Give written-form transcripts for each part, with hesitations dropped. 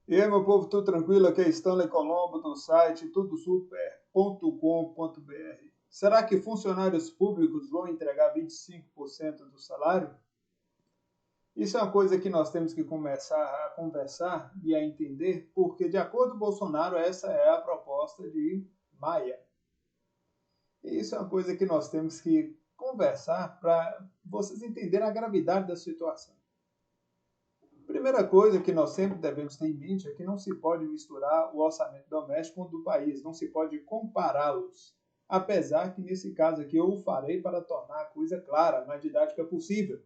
E aí, meu povo, tudo tranquilo? Aqui é Stanley Colombo do site tudosuper.com.br. Será que funcionários públicos vão entregar 25% do salário? Isso é uma coisa que nós temos que começar a conversar e a entender, porque, de acordo com Bolsonaro, essa é a proposta de Maia. E isso é uma coisa que nós temos que conversar para vocês entenderem a gravidade da situação. Primeira coisa que nós sempre devemos ter em mente é que não se pode misturar o orçamento doméstico com o do país, não se pode compará-los. Apesar que nesse caso aqui eu o farei para tornar a coisa clara, mais didática possível.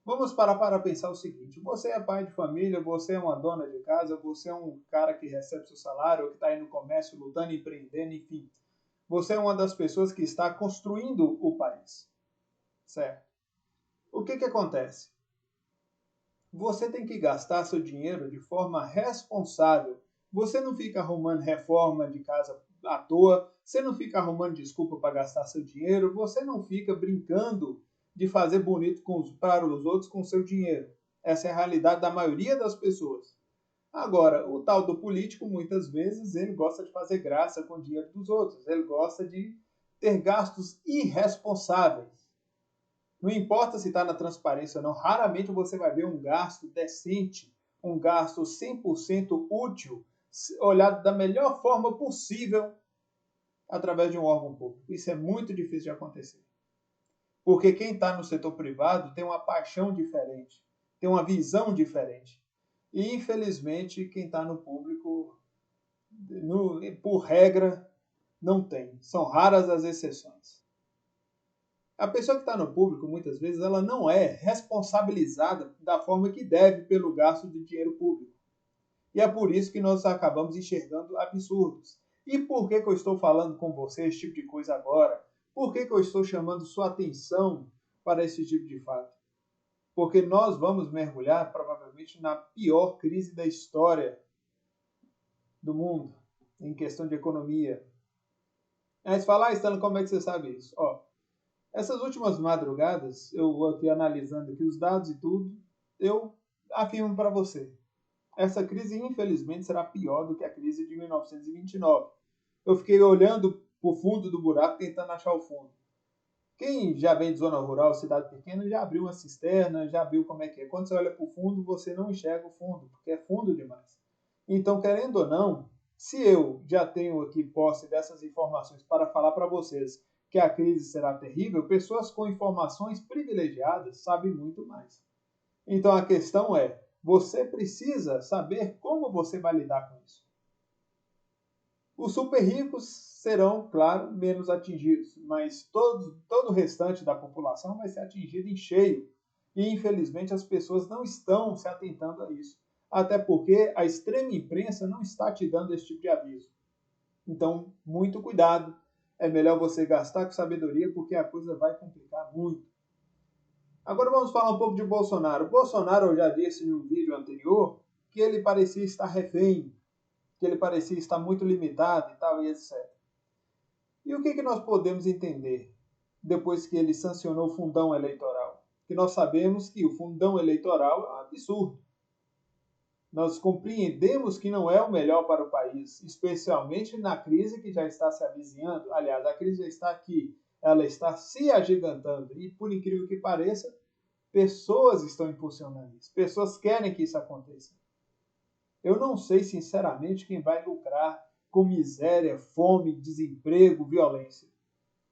Vamos parar para pensar o seguinte: você é pai de família, você é uma dona de casa, você é um cara que recebe seu salário, ou que está aí no comércio lutando, empreendendo, enfim. Você é uma das pessoas que está construindo o país, certo? O que acontece? Você tem que gastar seu dinheiro de forma responsável. Você não fica arrumando reforma de casa à toa, você não fica arrumando desculpa para gastar seu dinheiro, você não fica brincando de fazer bonito para os outros com seu dinheiro. Essa é a realidade da maioria das pessoas. Agora, o tal do político, muitas vezes, ele gosta de fazer graça com o dinheiro dos outros, ele gosta de ter gastos irresponsáveis. Não importa se está na transparência ou não, raramente você vai ver um gasto decente, um gasto 100% útil, olhado da melhor forma possível através de um órgão público. Isso é muito difícil de acontecer. Porque quem está no setor privado tem uma paixão diferente, tem uma visão diferente. E, infelizmente, quem está no público, por regra, não tem. São raras as exceções. A pessoa que está no público, muitas vezes, ela não é responsabilizada da forma que deve pelo gasto de dinheiro público. E é por isso que nós acabamos enxergando absurdos. E por que eu estou falando com você esse tipo de coisa agora? Por que eu estou chamando sua atenção para esse tipo de fato? Porque nós vamos mergulhar, provavelmente, na pior crise da história do mundo, em questão de economia. Aí você fala, Stanley, como é que você sabe isso? Essas últimas madrugadas, eu vou aqui analisando aqui os dados e tudo, eu afirmo para você, essa crise infelizmente será pior do que a crise de 1929. Eu fiquei olhando para o fundo do buraco, tentando achar o fundo. Quem já vem de zona rural, cidade pequena, já abriu uma cisterna, já viu como é que é. Quando você olha para o fundo, você não enxerga o fundo, porque é fundo demais. Então, querendo ou não, se eu já tenho aqui posse dessas informações para falar para vocês que a crise será terrível, pessoas com informações privilegiadas sabem muito mais. Então a questão é, você precisa saber como você vai lidar com isso. Os super ricos serão, claro, menos atingidos, mas todo o restante da população vai ser atingido em cheio. E infelizmente as pessoas não estão se atentando a isso. Até porque a extrema imprensa não está te dando esse tipo de aviso. Então, muito cuidado. É melhor você gastar com sabedoria, porque a coisa vai complicar muito. Agora vamos falar um pouco de Bolsonaro. Bolsonaro, eu já disse em um vídeo anterior, que ele parecia estar refém, que ele parecia estar muito limitado e tal, e etc. E o que nós podemos entender depois que ele sancionou o fundão eleitoral? Que nós sabemos que o fundão eleitoral é um absurdo. Nós compreendemos que não é o melhor para o país, especialmente na crise que já está se avizinhando. Aliás, a crise já está aqui, ela está se agigantando. E, por incrível que pareça, pessoas estão impulsionando isso. Pessoas querem que isso aconteça. Eu não sei, sinceramente, quem vai lucrar com miséria, fome, desemprego, violência.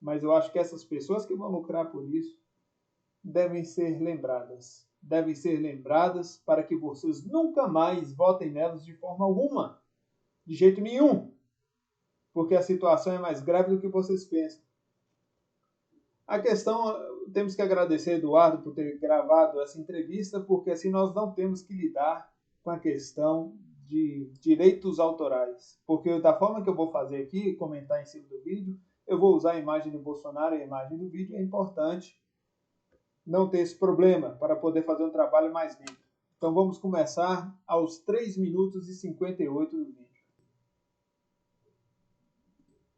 Mas eu acho que essas pessoas que vão lucrar por isso devem ser lembradas. Devem ser lembradas para que vocês nunca mais votem nelas de forma alguma. De jeito nenhum. Porque a situação é mais grave do que vocês pensam. A questão, temos que agradecer a Eduardo por ter gravado essa entrevista, porque assim nós não temos que lidar com a questão de direitos autorais. Porque da forma que eu vou fazer aqui, comentar em cima do vídeo, eu vou usar a imagem do Bolsonaro e a imagem do vídeo. É importante não ter esse problema para poder fazer um trabalho mais limpo. Então vamos começar aos 3 minutos e 58 do vídeo.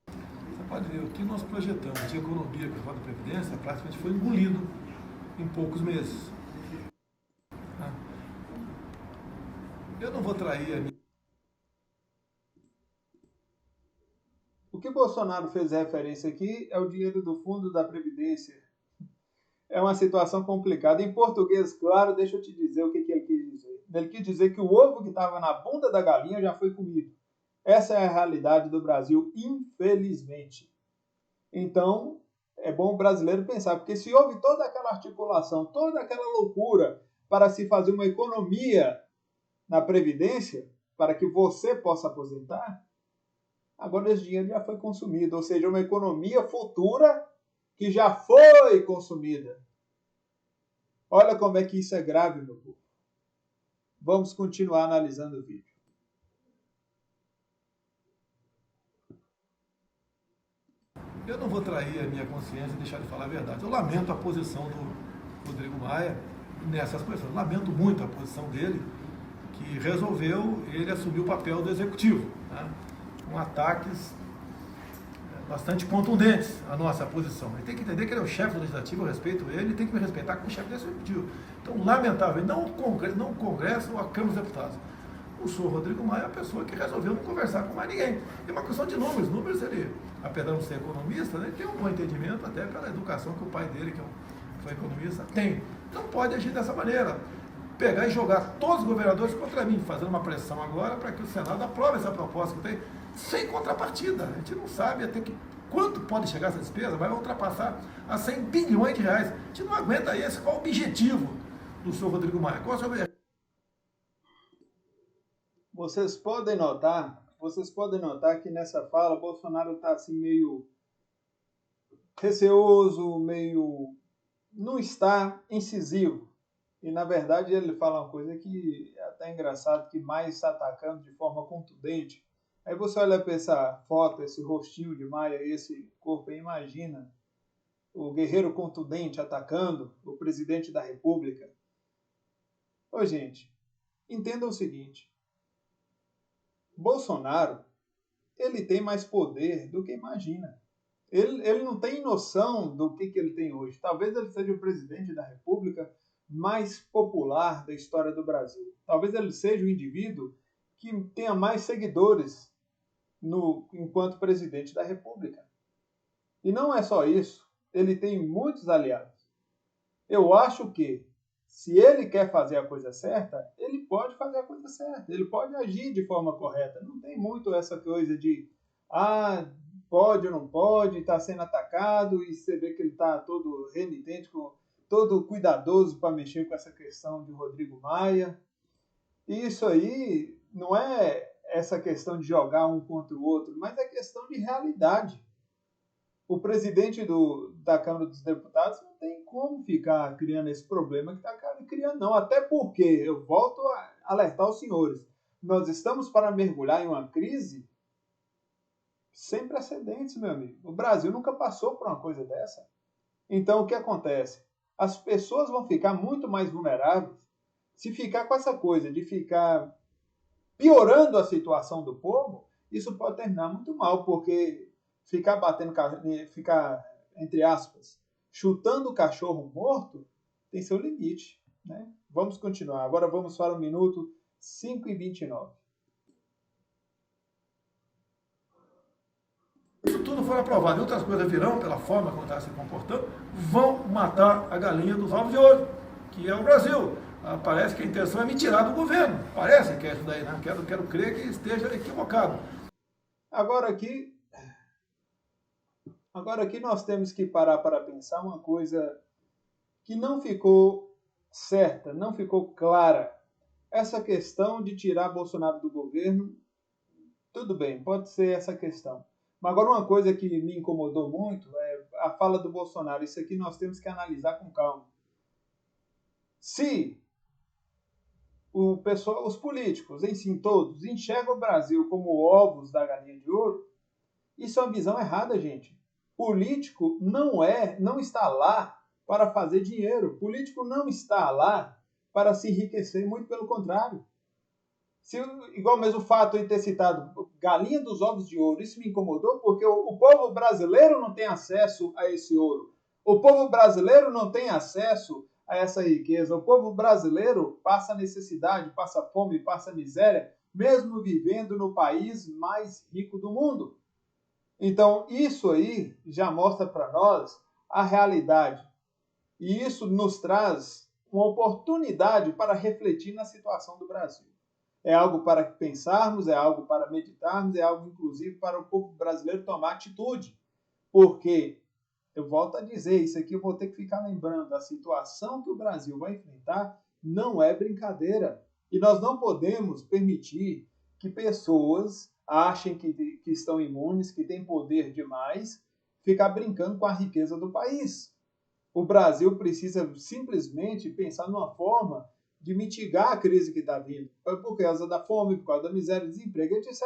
Você pode ver, o que nós projetamos de economia com a Previdência praticamente foi engolido em poucos meses. Eu não vou trair a minha que Bolsonaro fez referência aqui é o dinheiro do Fundo da Previdência. É uma situação complicada. Em português, claro, deixa eu te dizer o que ele quis dizer. Ele quis dizer que o ovo que estava na bunda da galinha já foi comido. Essa é a realidade do Brasil, infelizmente. Então, é bom o brasileiro pensar, porque se houve toda aquela articulação, toda aquela loucura para se fazer uma economia na Previdência, para que você possa aposentar, agora esse dinheiro já foi consumido, ou seja, uma economia futura que já foi consumida. Olha como é que isso é grave, meu povo. Vamos continuar analisando o vídeo. Eu não vou trair a minha consciência e deixar de falar a verdade. Eu lamento a posição do Rodrigo Maia nessas questões. Lamento muito a posição dele, que resolveu ele assumir o papel do executivo, né? Com ataques bastante contundentes à nossa posição. Ele tem que entender que ele é o chefe do legislativo, eu respeito ele tem que me respeitar como chefe do executivo. Então, lamentável, não o Congresso ou a Câmara dos Deputados. O senhor Rodrigo Maia é a pessoa que resolveu não conversar com mais ninguém. É uma questão de números. Números, ele, apesar de não ser economista, né, ele tem um bom entendimento até pela educação que o pai dele, que foi economista, tem. Não pode agir dessa maneira. Pegar e jogar todos os governadores contra mim, fazendo uma pressão agora para que o Senado aprove essa proposta que tem, sem contrapartida. A gente não sabe até quanto pode chegar essa despesa, vai ultrapassar a 100 bilhões de reais. A gente não aguenta esse. Qual o objetivo do senhor Rodrigo Maia? Qual é o seu objetivo? Vocês podem notar que nessa fala Bolsonaro está assim meio receoso, meio não está incisivo. E na verdade ele fala uma coisa que é até engraçado, que mais está atacando de forma contundente. Aí você olha para essa foto, esse rostinho de Maia, esse corpo, e imagina o guerreiro contundente atacando o presidente da República. Ô gente, entendam o seguinte. Bolsonaro, ele tem mais poder do que imagina. Ele não tem noção do que ele tem hoje. Talvez ele seja o presidente da República mais popular da história do Brasil. Talvez ele seja o indivíduo que tenha mais seguidores enquanto presidente da República. E não é só isso. Ele tem muitos aliados. Eu acho que, se ele quer fazer a coisa certa, ele pode fazer a coisa certa. Ele pode agir de forma correta. Não tem muito essa coisa de pode ou não pode, está sendo atacado, e você vê que ele está todo renitente, todo cuidadoso para mexer com essa questão de Rodrigo Maia. E isso aí não é essa questão de jogar um contra o outro, mas é questão de realidade. O presidente da Câmara dos Deputados não tem como ficar criando esse problema que está criando, não. Até porque, eu volto a alertar os senhores, nós estamos para mergulhar em uma crise sem precedentes, meu amigo. O Brasil nunca passou por uma coisa dessa. Então, o que acontece? As pessoas vão ficar muito mais vulneráveis se ficar com essa coisa de ficar piorando a situação do povo. Isso pode terminar muito mal, porque ficar entre aspas, chutando o cachorro morto, tem seu limite, né? Vamos continuar. Agora vamos para o minuto 5:29. Isso tudo for aprovado e outras coisas virão, pela forma como está se comportando, vão matar a galinha dos ovos de ouro, que é o Brasil. Parece que a intenção é me tirar do governo. Parece que é isso daí, né? Quero crer que esteja equivocado. Agora aqui nós temos que parar para pensar uma coisa que não ficou certa, não ficou clara. Essa questão de tirar Bolsonaro do governo, tudo bem, pode ser essa questão. Mas agora uma coisa que me incomodou muito é a fala do Bolsonaro. Isso aqui nós temos que analisar com calma. Se os políticos, em si todos, enxergam o Brasil como ovos da galinha de ouro, isso é uma visão errada, gente. Político não está lá para fazer dinheiro. Político não está lá para se enriquecer, muito pelo contrário. Igual mesmo o fato de ter citado galinha dos ovos de ouro, isso me incomodou porque o povo brasileiro não tem acesso a esse ouro. O povo brasileiro não tem acesso a essa riqueza. O povo brasileiro passa necessidade, passa fome, passa miséria, mesmo vivendo no país mais rico do mundo. Então, isso aí já mostra para nós a realidade. E isso nos traz uma oportunidade para refletir na situação do Brasil. É algo para pensarmos, é algo para meditarmos, é algo, inclusive, para o povo brasileiro tomar atitude. Porque, eu volto a dizer, isso aqui eu vou ter que ficar lembrando, a situação que o Brasil vai enfrentar não é brincadeira. E nós não podemos permitir que pessoas achem que estão imunes, que têm poder demais, ficar brincando com a riqueza do país. O Brasil precisa simplesmente pensar numa forma de mitigar a crise que está vindo, por causa da fome, por causa da miséria, desemprego, etc.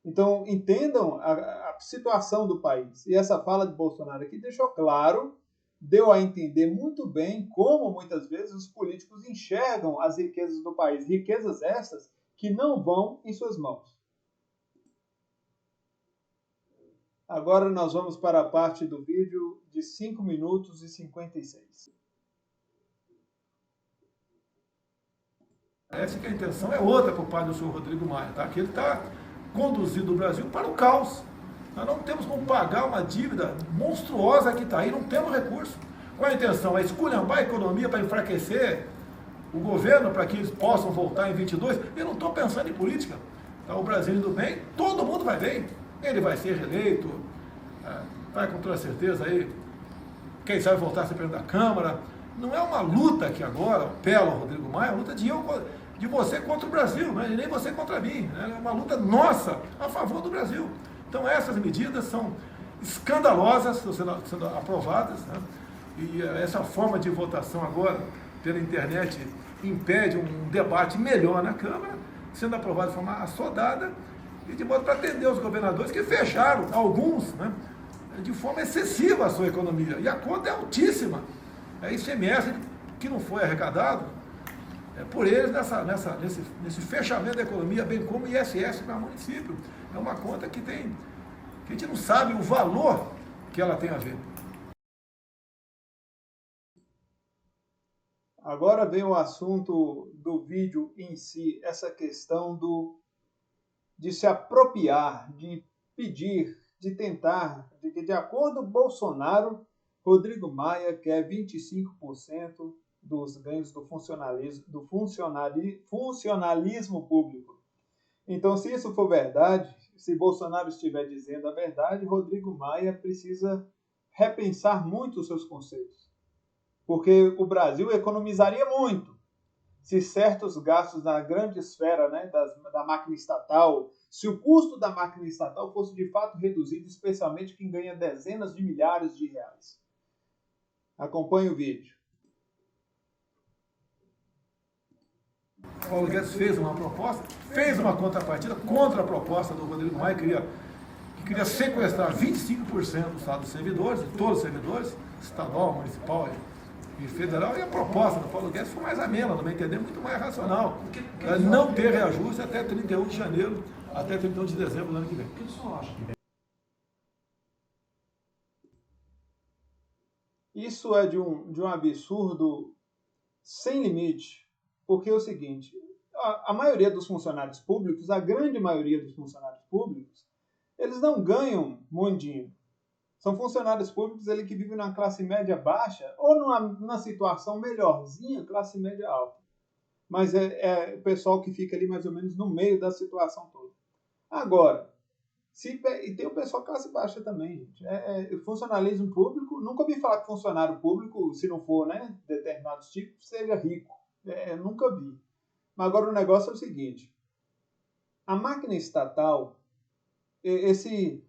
Então, entendam a situação do país. E essa fala de Bolsonaro aqui deixou claro, deu a entender muito bem como, muitas vezes, os políticos enxergam as riquezas do país. Riquezas essas que não vão em suas mãos. Agora nós vamos para a parte do vídeo de 5 minutos e 56. Essa que a intenção é outra por parte do senhor Rodrigo Maia, tá? Que ele está conduzindo o Brasil para o caos. Nós não temos como pagar uma dívida monstruosa que está aí, não temos recurso. Qual a intenção? É esculhambar a economia para enfraquecer o governo, para que eles possam voltar em 22? Eu não estou pensando em política. Tá? O Brasil indo bem, todo mundo vai bem. Ele vai ser reeleito, vai com toda certeza aí, quem sabe voltar a ser presidente da Câmara. Não é uma luta aqui agora, Pelo Rodrigo Maia, é uma luta de você contra o Brasil, não é nem você contra mim. É uma luta nossa a favor do Brasil. Então essas medidas são escandalosas, estão sendo aprovadas, né? E essa forma de votação agora pela internet impede um debate melhor na Câmara, sendo aprovado de forma assodada, e de modo para atender os governadores que fecharam, alguns, né, de forma excessiva a sua economia. E a conta é altíssima. É ICMS que não foi arrecadado por eles nesse fechamento da economia, bem como ISS para município. É uma conta que a gente não sabe o valor que ela tem a ver. Agora vem o assunto do vídeo em si, essa questão de se apropriar, de pedir, de tentar, de que de acordo com Bolsonaro, Rodrigo Maia quer 25% dos ganhos do funcionalismo público. Então, se isso for verdade, se Bolsonaro estiver dizendo a verdade, Rodrigo Maia precisa repensar muito os seus conceitos. Porque o Brasil economizaria muito se certos gastos na grande esfera, né, da máquina estatal, se o custo da máquina estatal fosse de fato reduzido, especialmente quem ganha dezenas de milhares de reais. Acompanhe o vídeo. Paulo Guedes fez uma proposta, fez uma contrapartida contra a proposta do Rodrigo Maia, que queria sequestrar 25% do Estado dos servidores, de todos os servidores, estadual, municipal e federal, e a proposta do Paulo Guedes foi mais amena, no meu entender, muito mais racional. Não ter reajuste até 31 de janeiro, até 31 de dezembro do ano que vem. O que o senhor acha? Isso é de um absurdo sem limite, porque é o seguinte, a maioria dos funcionários públicos, a grande maioria dos funcionários públicos, eles não ganham muito dinheiro. São funcionários públicos que vivem na classe média baixa ou numa situação melhorzinha, classe média alta. Mas é o pessoal que fica ali mais ou menos no meio da situação toda. Agora, e tem o pessoal classe baixa também, gente. Funcionalismo público, nunca ouvi falar que funcionário público, se não for, né, determinados tipos, seja rico. Nunca vi. Mas agora o negócio é o seguinte. A máquina estatal, existe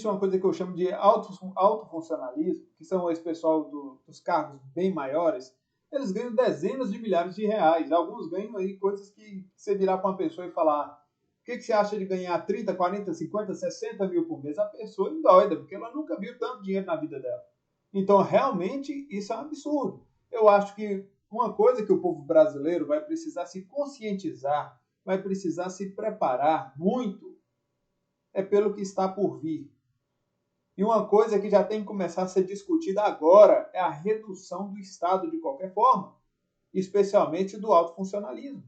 uma coisa que eu chamo de autofuncionalismo, que são esse pessoal dos cargos bem maiores, eles ganham dezenas de milhares de reais. Alguns ganham aí coisas que você virar para uma pessoa e falar: o que você acha de ganhar 30, 40, 50, 60 mil por mês? A pessoa é doida, porque ela nunca viu tanto dinheiro na vida dela. Então, realmente, isso é um absurdo. Eu acho que uma coisa que o povo brasileiro vai precisar se conscientizar, vai precisar se preparar muito, é pelo que está por vir. E uma coisa que já tem que começar a ser discutida agora é a redução do Estado de qualquer forma, especialmente do autofuncionalismo.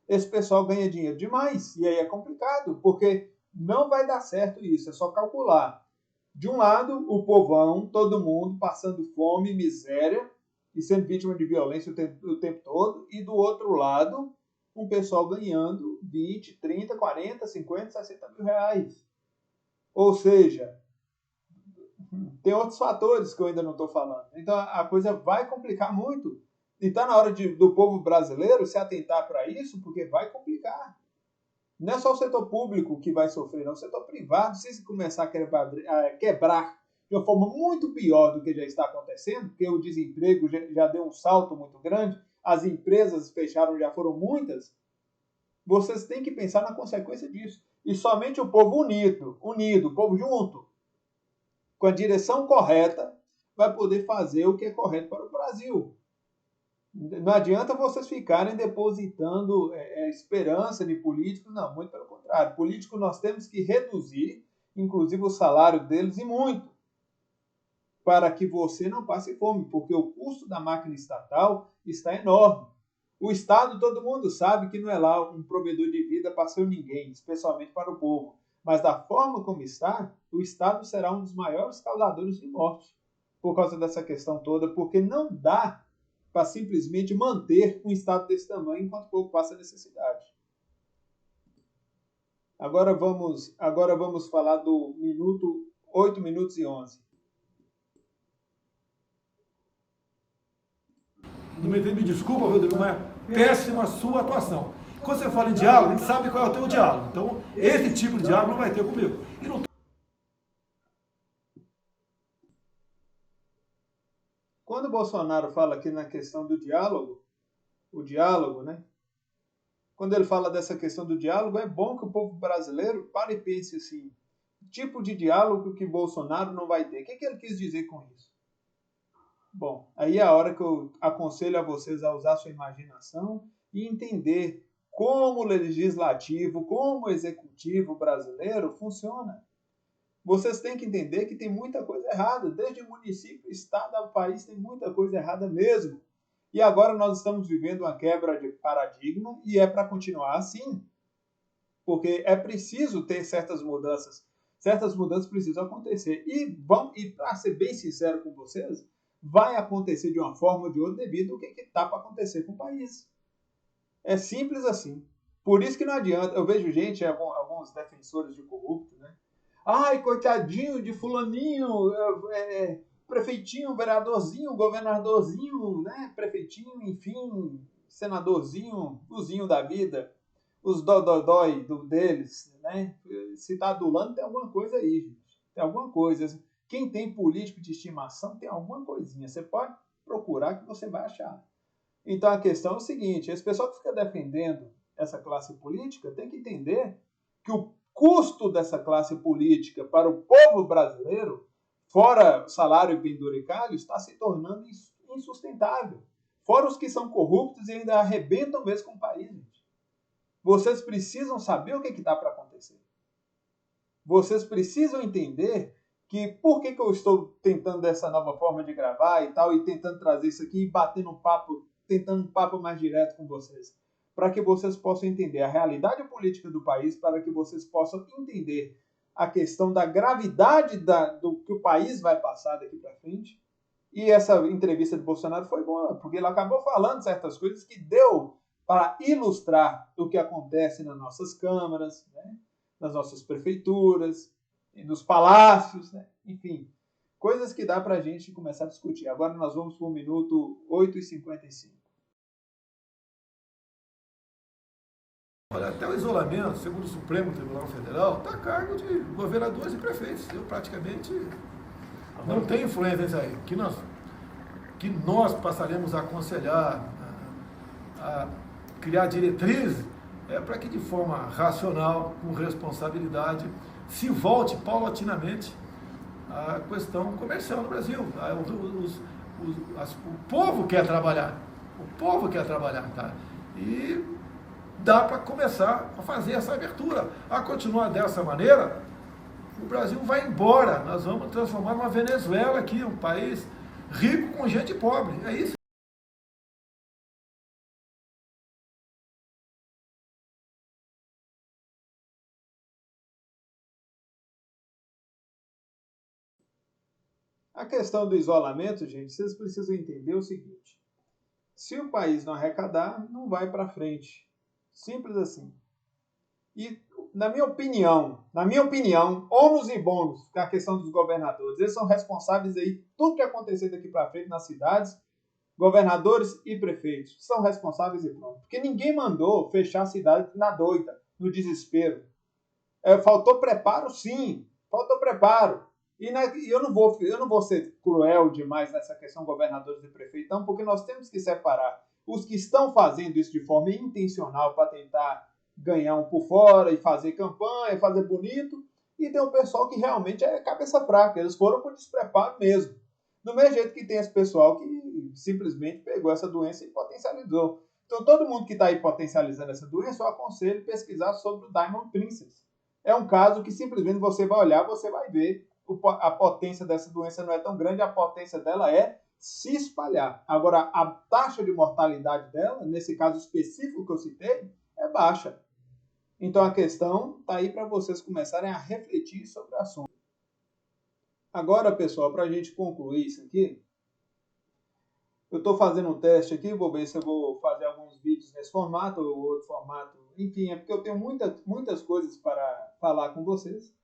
Esse pessoal ganha dinheiro demais, e aí é complicado, porque Não vai dar certo isso, é só calcular. De um lado, o povão, todo mundo passando fome, miséria e sendo vítima de violência o tempo todo, e do outro lado, um pessoal ganhando 20, 30, 40, 50, 60 mil reais. Ou seja, tem outros fatores que eu ainda não estou falando. Então a coisa vai complicar muito. E está na hora do povo brasileiro se atentar para isso, porque vai complicar. Não é só o setor público que vai sofrer, não. O setor privado, se começar a quebrar de uma forma muito pior do que já está acontecendo, porque o desemprego já deu um salto muito grande, as empresas fecharam, já foram muitas, vocês têm que pensar na consequência disso. E somente o povo unido, o povo junto, com a direção correta, vai poder fazer o que é correto para o Brasil. Não adianta vocês ficarem depositando esperança de políticos, não, muito pelo contrário. Político nós temos que reduzir, inclusive o salário deles, e muito, para que você não passe fome, porque o custo da máquina estatal está enorme. O Estado, todo mundo sabe que não é lá um provedor de vida para ser ninguém, especialmente para o povo. Mas da forma como está, o Estado será um dos maiores causadores de morte, por causa dessa questão toda, porque não dá para simplesmente manter um Estado desse tamanho enquanto o povo passa necessidade. Agora vamos falar do 8 minutos e 11. Me desculpa, Rodrigo, mas péssima a sua atuação. Quando você fala em diálogo, a gente sabe qual é o teu diálogo. Então, esse tipo de diálogo não vai ter comigo. E não... Quando o Bolsonaro fala aqui na questão do diálogo, o diálogo, né? Quando ele fala dessa questão do diálogo, é bom que o povo brasileiro pare e pense assim, tipo de diálogo que Bolsonaro não vai ter. O que ele quis dizer com isso? Bom, aí é a hora que eu aconselho a vocês a usar sua imaginação e entender como o legislativo, como o executivo brasileiro funciona. Vocês têm que entender que tem muita coisa errada, desde o município, estado ao país, tem muita coisa errada mesmo. E agora nós estamos vivendo uma quebra de paradigma e é para continuar assim, porque é preciso ter certas mudanças. Certas mudanças precisam acontecer. E para ser bem sincero com vocês, vai acontecer de uma forma ou de outra devido ao que está para acontecer com o país. É simples assim. Por isso que não adianta. Eu vejo gente, alguns defensores de corrupto, né? Ai, coitadinho de fulaninho, prefeitinho, vereadorzinho, governadorzinho, né? Prefeitinho, enfim, senadorzinho, uzinho da vida, os dodói deles, né? Se tá adulando, tem alguma coisa aí, gente. Tem alguma coisa. Quem tem político de estimação tem alguma coisinha. Você pode procurar que você vai achar. Então a questão é o seguinte, esse pessoal que fica defendendo essa classe política tem que entender que o custo dessa classe política para o povo brasileiro, fora salário penduricalho, está se tornando insustentável. Fora os que são corruptos e ainda arrebentam mesmo com o país. Gente. Vocês precisam saber o que está para acontecer. Vocês precisam entender que por que eu estou tentando essa nova forma de gravar e tal, e tentando trazer isso aqui e batendo um papo, tentando um papo mais direto com vocês. Para que vocês possam entender a realidade política do país, para que vocês possam entender a questão da gravidade do que o país vai passar daqui para frente. E essa entrevista de Bolsonaro foi boa, porque ele acabou falando certas coisas que deu para ilustrar o que acontece nas nossas câmaras, né? Nas nossas prefeituras, nos palácios, né? Enfim, coisas que dá para a gente começar a discutir. Agora nós vamos para o minuto 8h55. Olha, até o isolamento, segundo o Supremo Tribunal Federal, está a cargo de governadores e prefeitos. Eu praticamente não tenho influência nisso aí. Que nós passaremos a aconselhar, a criar diretrizes, para que de forma racional, com responsabilidade, se volte paulatinamente à questão comercial no Brasil. O povo quer trabalhar. O povo quer trabalhar, tá? E dá para começar a fazer essa abertura. A continuar dessa maneira, o Brasil vai embora. Nós vamos transformar uma Venezuela aqui, um país rico com gente pobre. É isso. A questão do isolamento, gente, vocês precisam entender o seguinte. Se o país não arrecadar, não vai para frente. Simples assim. E, na minha opinião, ônus e bônus, com a questão dos governadores, eles são responsáveis aí, tudo que acontecer daqui para frente nas cidades, governadores e prefeitos, são responsáveis e pronto. Porque ninguém mandou fechar a cidade na doida, no desespero. Faltou preparo, sim, faltou preparo. E eu não vou ser cruel demais nessa questão governadores e prefeitos, não, porque nós temos que separar os que estão fazendo isso de forma intencional para tentar ganhar um por fora e fazer campanha, fazer bonito, e tem o pessoal que realmente é cabeça fraca, eles foram por despreparo mesmo. Do mesmo jeito que tem esse pessoal que simplesmente pegou essa doença e potencializou. Então todo mundo que está aí potencializando essa doença, eu aconselho pesquisar sobre o Diamond Princess. É um caso que simplesmente você vai olhar, você vai ver a potência dessa doença não é tão grande, a potência dela é se espalhar. Agora, a taxa de mortalidade dela, nesse caso específico que eu citei, é baixa. Então a questão está aí para vocês começarem a refletir sobre o assunto. Agora, pessoal, para a gente concluir isso aqui, eu estou fazendo um teste aqui, vou ver se eu vou fazer alguns vídeos nesse formato ou outro formato. Enfim, é porque eu tenho muitas coisas para falar com vocês.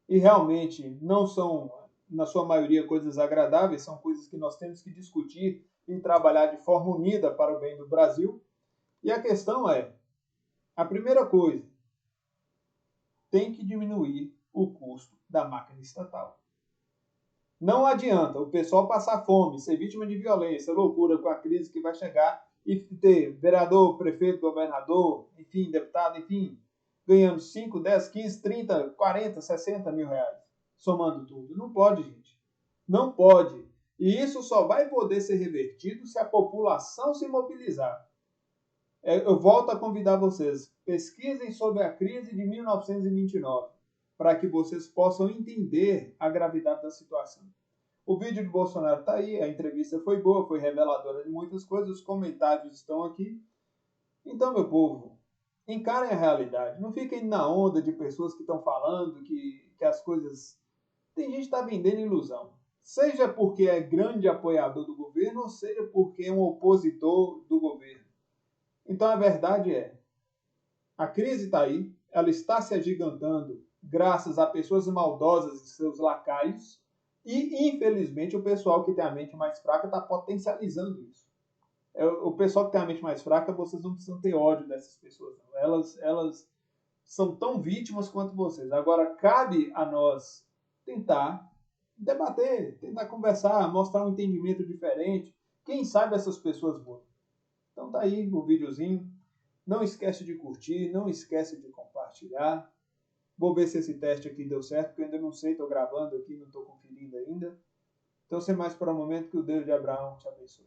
E realmente não são, na sua maioria, coisas agradáveis, são coisas que nós temos que discutir e trabalhar de forma unida para o bem do Brasil. E a questão é, a primeira coisa, tem que diminuir o custo da máquina estatal. Não adianta o pessoal passar fome, ser vítima de violência, loucura com a crise que vai chegar e ter vereador, prefeito, governador, enfim, deputado, enfim, ganhando 5, 10, 15, 30, 40, 60 mil reais, somando tudo. Não pode, gente. Não pode. E isso só vai poder ser revertido se a população se mobilizar. Eu volto a convidar vocês, pesquisem sobre a crise de 1929, para que vocês possam entender a gravidade da situação. O vídeo de Bolsonaro está aí, a entrevista foi boa, foi reveladora de muitas coisas, os comentários estão aqui. Então, meu povo, encarem a realidade. Não fiquem na onda de pessoas que estão falando que as coisas... Tem gente que está vendendo ilusão. Seja porque é grande apoiador do governo, ou seja porque é um opositor do governo. Então, a verdade é, a crise está aí, ela está se agigantando graças a pessoas maldosas e seus lacaios, e, infelizmente, o pessoal que tem a mente mais fraca está potencializando isso. O pessoal que tem a mente mais fraca, vocês não precisam ter ódio dessas pessoas. Não. Elas são tão vítimas quanto vocês. Agora, cabe a nós tentar debater, tentar conversar, mostrar um entendimento diferente. Quem sabe essas pessoas mudam. Então tá aí o videozinho. Não esquece de curtir, não esquece de compartilhar. Vou ver se esse teste aqui deu certo, porque eu ainda não sei, estou gravando aqui, não estou conferindo ainda. Então, sem mais para o momento, que o Deus de Abraão te abençoe.